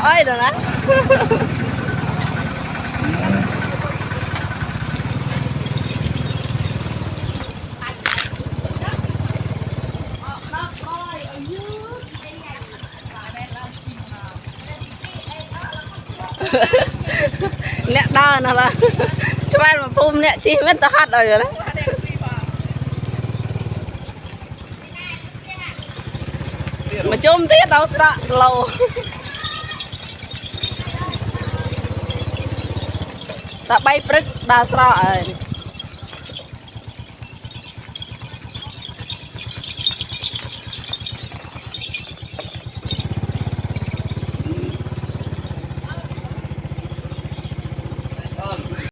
ấy rồi nè nè đo nè là cho anh mà phun nè chi biết tao hát rồi đấy mà chôm tía tao sợ lâu ta bay prứt đa sợ rồi